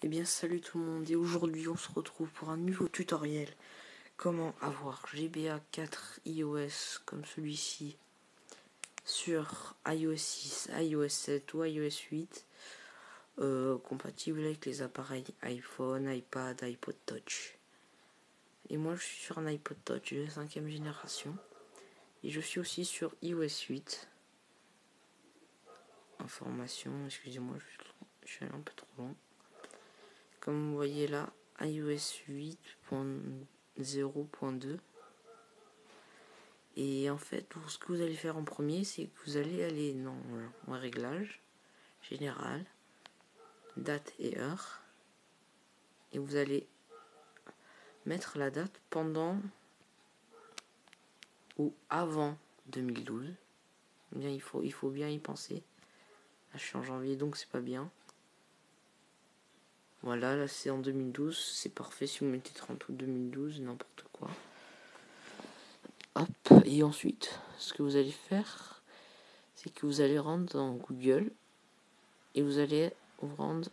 Eh bien salut tout le monde, et aujourd'hui on se retrouve pour un nouveau tutoriel. Comment avoir GBA 4 iOS comme celui-ci sur iOS 6, iOS 7 ou iOS 8, compatible avec les appareils iPhone, iPad, iPod Touch. Et moi je suis sur un iPod Touch de 5ème génération, et je suis aussi sur iOS 8. Information, excusez-moi, je suis allé un peu trop loin. Comme vous voyez là, iOS 8.0.2. Et en fait, ce que vous allez faire en premier, c'est que vous allez aller dans réglage général, date et heure. Et vous allez mettre la date pendant ou avant 2012. Bien, il faut bien y penser. Là, je suis en janvier, donc c'est pas bien. Voilà, là c'est en 2012, c'est parfait si vous mettez 30 août 2012, n'importe quoi. Hop, et ensuite, ce que vous allez faire, c'est que vous allez rendre dans Google et vous allez vous rendre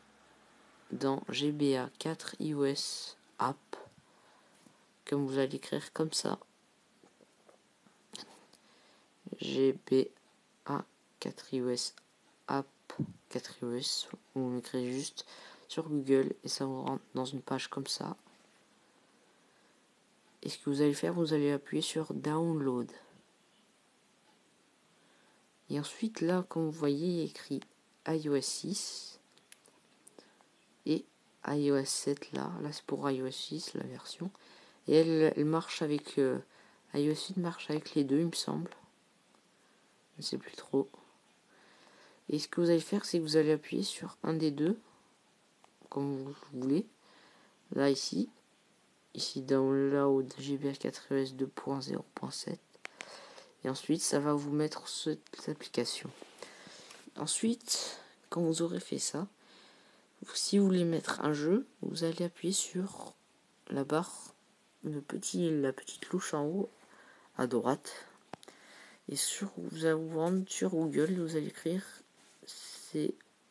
dans GBA 4 iOS App, comme vous allez écrire comme ça, GBA 4 iOS App 4 iOS, vous m'écrivez juste sur Google et ça vous rentre dans une page comme ça. Et ce que vous allez faire, vous allez appuyer sur Download. Et ensuite, là, comme vous voyez, il y a écrit iOS 6 et iOS 7 là c'est pour iOS 6, la version. Et elle marche avec... iOS 8 marche avec les deux, il me semble. Je ne sais plus trop. Et ce que vous allez faire, c'est que vous allez appuyer sur un des deux, comme vous voulez. Là, ici, Download GBA 4OS 2.0.7. Et ensuite, ça va vous mettre cette application. Ensuite, quand vous aurez fait ça, si vous voulez mettre un jeu, vous allez appuyer sur la barre, la petite louche en haut à droite. Et vous allez vous rendre sur Google et vous allez écrire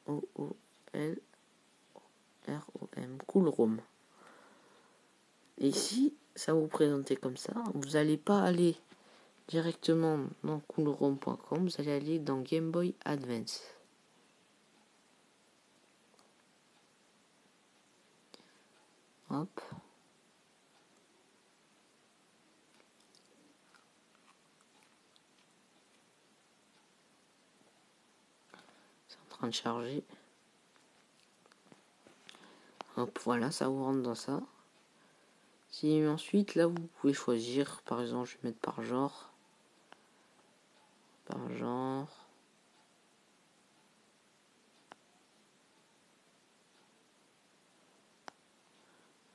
COOLROM, Cool Room. Et ici, ça va vous présenter comme ça. Vous n'allez pas aller directement dans coolrom.com, vous allez aller dans Game Boy Advance. Hop. C'est en train de charger. Hop, voilà, ça vous rentre dans ça. Si ensuite, là, vous pouvez choisir, par exemple, je vais mettre par genre.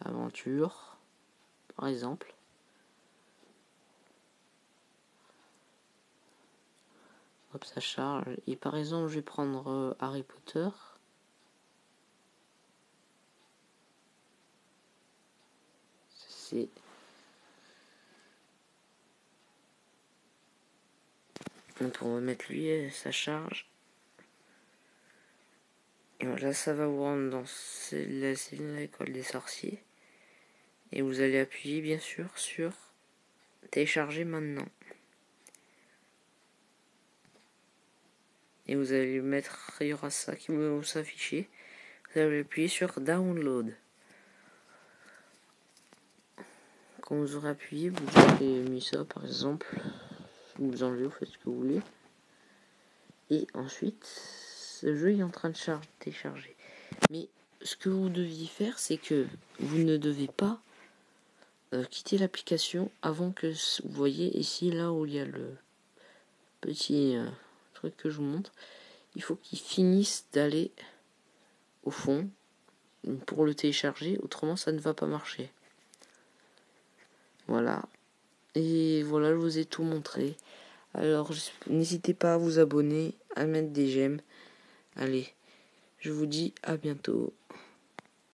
Aventure, par exemple. Hop, ça charge. Et par exemple, je vais prendre Harry Potter. C'est... Pour mettre lui, ça charge. Et voilà, ça va vous rendre dans l'école des sorciers. Et vous allez appuyer, bien sûr, sur télécharger maintenant. Et vous allez mettre, il y aura ça qui va s'afficher. Vous allez appuyer sur download. Quand vous aurez appuyé, vous avez mis ça par exemple. Vous enlevez, vous faites ce que vous voulez. Et ensuite, ce jeu est en train de télécharger. Mais ce que vous deviez faire, c'est que vous ne devez pas quitter l'application avant que vous voyez ici, là où il y a le petit truc que je vous montre. Il faut qu'il finisse d'aller au fond pour le télécharger, autrement ça ne va pas marcher. Voilà. Et voilà, je vous ai tout montré. Alors, n'hésitez pas à vous abonner, à mettre des j'aime. Allez, je vous dis à bientôt.